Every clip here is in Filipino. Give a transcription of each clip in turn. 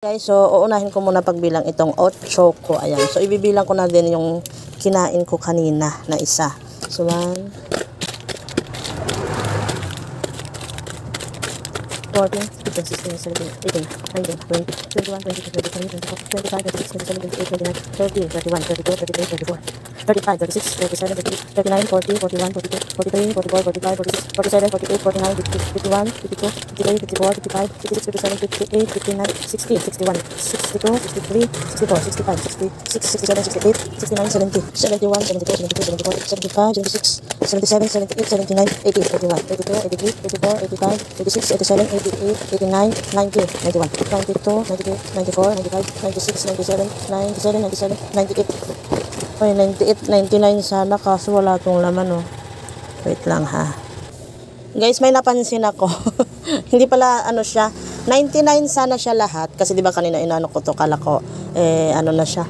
Guys, so uunahin ko muna pagbilang itong oat choco. Ayan. So ibibilang ko na din yung kinain ko kanina na isa. So 1 14, 15, 16, 17, 18, 19, 20, 21, 22, 23, 24, 25, 26, 27, 28, 29, 30, 31, 32, 33, 34, 35, 36, 37, 38, 39, 40, 41, 42, 43, 44, 45, 46, 47, 48, 49, 50, 51, 52, 53, 54, 55, 56, 57, 58, 59, 60, 61, 62, 63, 64, 65, 66, 67, 68, 69, 70, 71, 72, 73, 74, 75, 76, 77, 78, 79, 80, 81, 82, 83, 84, 85, 86, 87, 88, 89, 90, 91, 92, 93, 94, 95, 96, 97, 97, 97, 98. Ay, 98, 99 sana kaso wala tong laman, oh. Wait lang, ha. Guys, may napansin ako. Hindi pala, ano siya, 99 sana siya lahat. Kasi diba kanina inano ko to, kala ko, ano na siya.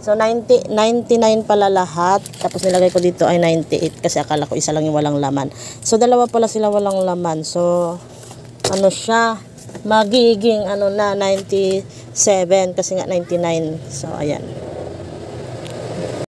So, 99 pala lahat. Tapos nilagay ko dito ay 98 kasi akala ko isa lang yung walang laman. So, dalawa pala sila walang laman. So, ano siya, magiging ano na 97 kasi nga 99. So ayan,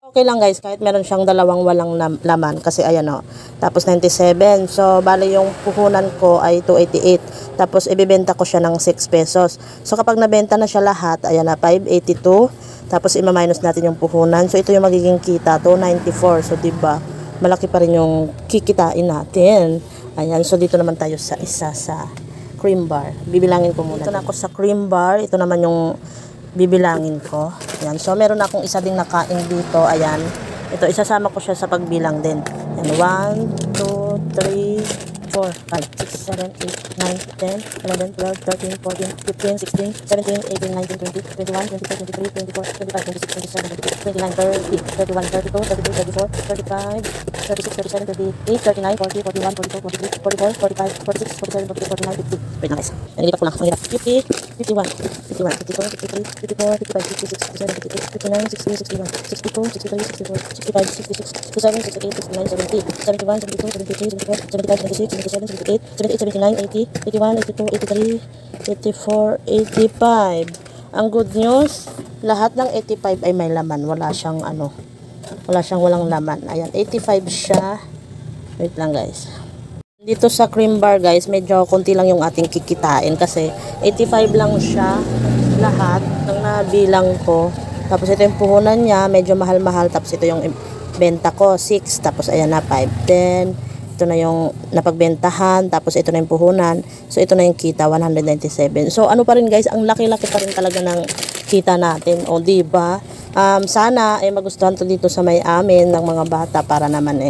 okay lang guys kahit meron siyang dalawang walang laman kasi ayan o, tapos 97. So bali yung puhunan ko ay 288, tapos ibebenta ko siya ng 6 pesos. So kapag nabenta na siya lahat, ayan na 582, tapos ima-minus natin yung puhunan. So ito yung magiging kita, 294. So diba malaki pa rin yung kikitain natin. Ayan, so dito naman tayo sa isa sa cream bar. Bibilangin ko muna. Ito na ako sa cream bar. Ito naman yung bibilangin ko. Ayan, so meron akong isa ding nakain dito. Ayan, ito isasama ko siya sa pagbilang din. Ayan, 1, 2, 3, 4, 5, 6, 7, 8, 9, 10, 11, 12, 13, 14, 15, 16, 17, 18, 19, 20, 21, 22, 23, 24, 25, 26, 27, 29, 30, 31, 32, 33, 34, 35, 36, 37, 38, 39, 40, 41, 42, 43, 44, 45, 46, 47, 48, 49, 50. Wait lang guys. Nangilipat ko lang. 50, 51, 51, 54, 53, 54, 55, 56, 57, 58, 59, 60, 61, 62, 63, 64, 65, 66, 67, 68, 69, 70, 71, 72, 73, 74, 75, 76, 77, 78, 79, 80, 81, 82, 83, 84, 85. Ang good news, lahat ng 85 ay may laman. Wala siyang ano, wala siyang walang laman. Ayan, 85 siya. Wait lang guys. Dito sa cream bar guys, medyo konti lang yung ating kikitain kasi 85 lang siya lahat ng nabilang ko. Tapos ito yung puhunan niya, medyo mahal-mahal. Tapos ito yung benta ko, 6. Tapos ayan na, 5, 10. Ito na yung napagbentahan. Tapos ito na yung puhunan. So ito na yung kita, 197. So ano pa rin guys, ang laki-laki pa rin talaga ng kita natin. O diba? Sana magustuhan to dito sa may amin ng mga bata para naman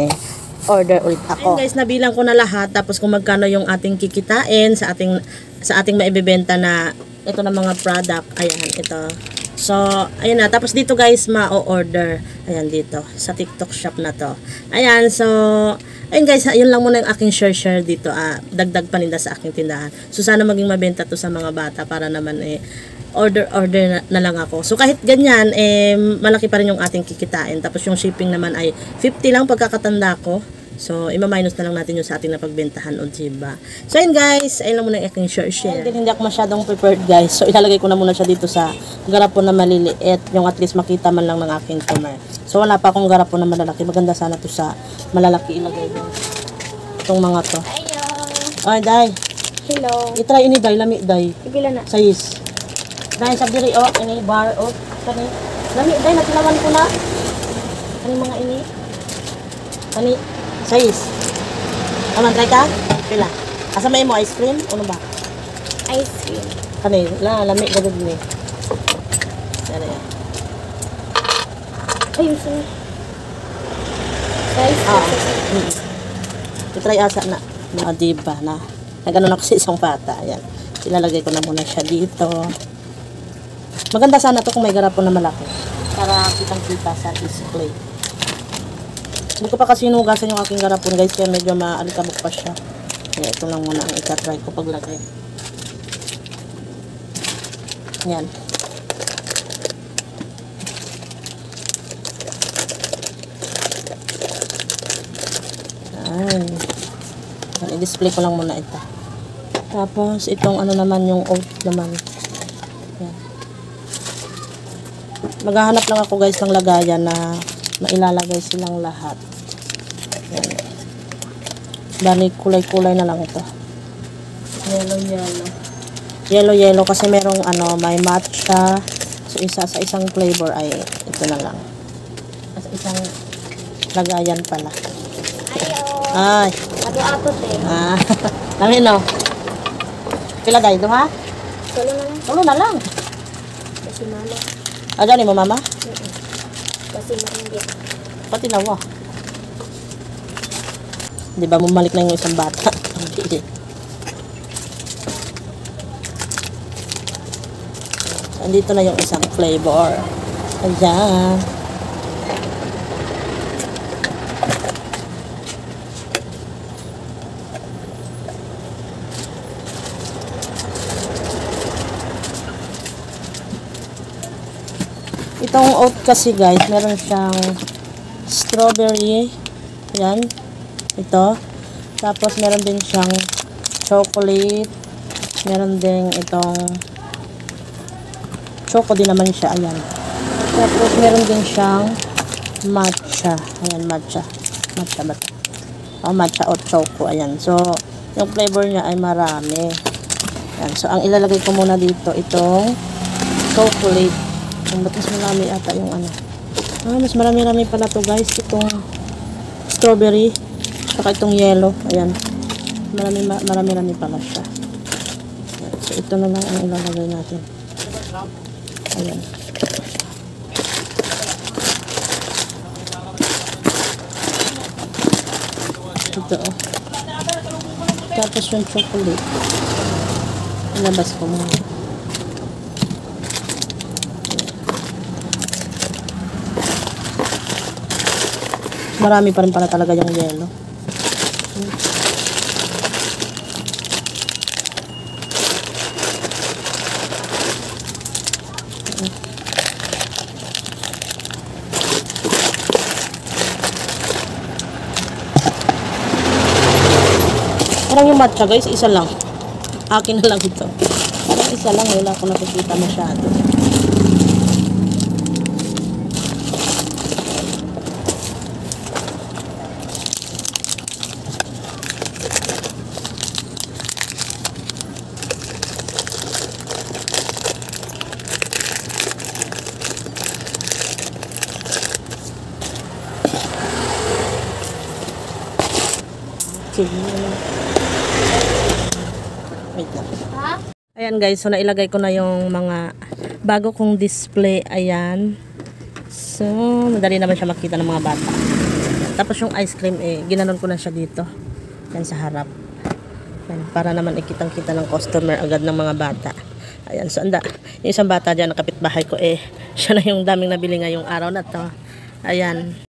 order ulit ako. Ayun guys, nabilang ko na lahat. Tapos kung magkano yung ating kikitain sa ating maibebenta na ito na mga product. Ayan, ito. So, ayun na. Tapos dito guys, ma-order. Ayan dito. Sa TikTok shop na to. Ayan, so ayun guys, ayun lang muna yung aking share dito. Dagdag paninda sa aking tindahan. So, sana maging mabenta to sa mga bata para naman order na lang ako. So kahit ganyan, malaki pa rin yung ating kikitain. Tapos yung shipping naman ay 50 lang pagkakatanda ko. So ima-minus na lang natin yung sa ating napagbentahan o diba. So ayun guys, ayun lang muna yung aking share. Hindi ako masyadong prepared guys. So ilalagay ko na muna siya dito sa garapon na maliliit. Yung at least makita man lang ng aking customer. So wala pa akong garapon na malalaki. Maganda sana to sa malalaki ilagay din. Itong mga to. Ay, day. Hello. I-try ini day, lami day. Ibila na. Size. Dahil sa diri ini bar kani lami dahil natilawan ko na kani mga ini kani size aman try ka pila asa may mo ice cream ano ba Ice cream. kani lami gud ni sana yan Ayun sir. Size. try asa na diba na nagano ako sa isang bata ayan ilalagay ko na muna siya dito. Maganda sana to kung may garapon na malaki para kitang-kita sa display. Hindi ko pa kasi hinugasan yung aking garapon guys kaya medyo maalikabok pa siya. Kaya ito lang muna ang itatry ko paglagay. Yan. Ayan. I-display ko lang muna ito. Tapos itong ano naman yung oat naman. Yan. Maghahanap lang ako guys ng lagayan na mailalagay silang lahat. Yan. Bali, kulay-kulay na lang ito. Yellow kasi merong may matcha. So, sa isang flavor ay ito na lang. Sa isang lagayan pala. Ay. Ato-ato te. Namin no. Pilagay ito ha? Tulo na lang. Tulo na lang. Kasi mama. Gani mo mama? Kasi maringgit. Pati nawa. Di ba bumalik na yung isang bata? Andito na yung isang flavor. Ayan. Itong oat kasi guys, meron siyang strawberry. Yan. Ito. Tapos meron din siyang chocolate. Meron din itong choco din naman siya. Ayan. Tapos meron din siyang matcha. Ayan, matcha. Matcha ba? Matcha o choco. Ayan. So, yung flavor niya ay marami. Ayan. So, ang ilalagay ko muna dito, itong chocolate. Ba't mas marami ata yung mas marami-rami pala to guys. Itong strawberry saka itong yellow. Ayan. Marami-rami pala siya. Ayan. So ito na lang ang ilalagay natin. Ayan. Ito Tapos yung chocolate. Ilabas ko muna. Marami pa rin pala talaga yung yellow. Parang yung matcha guys, isa lang. Akin na lang ito. Parang isa lang, wala akong nakikita masyado. Wait lang. Ayan guys, so nailagay ko na yung mga bago kong display. Ayan. So, madali naman siya makita ng mga bata. Tapos yung ice cream, ginanon ko na siya dito. Yan sa harap. Ayan, para naman ikitang-kita ng customer agad ng mga bata. Ayan, so yung isang bata dyan, nakapitbahay ko, siya na yung daming nabili ngayong araw na to. Ayan.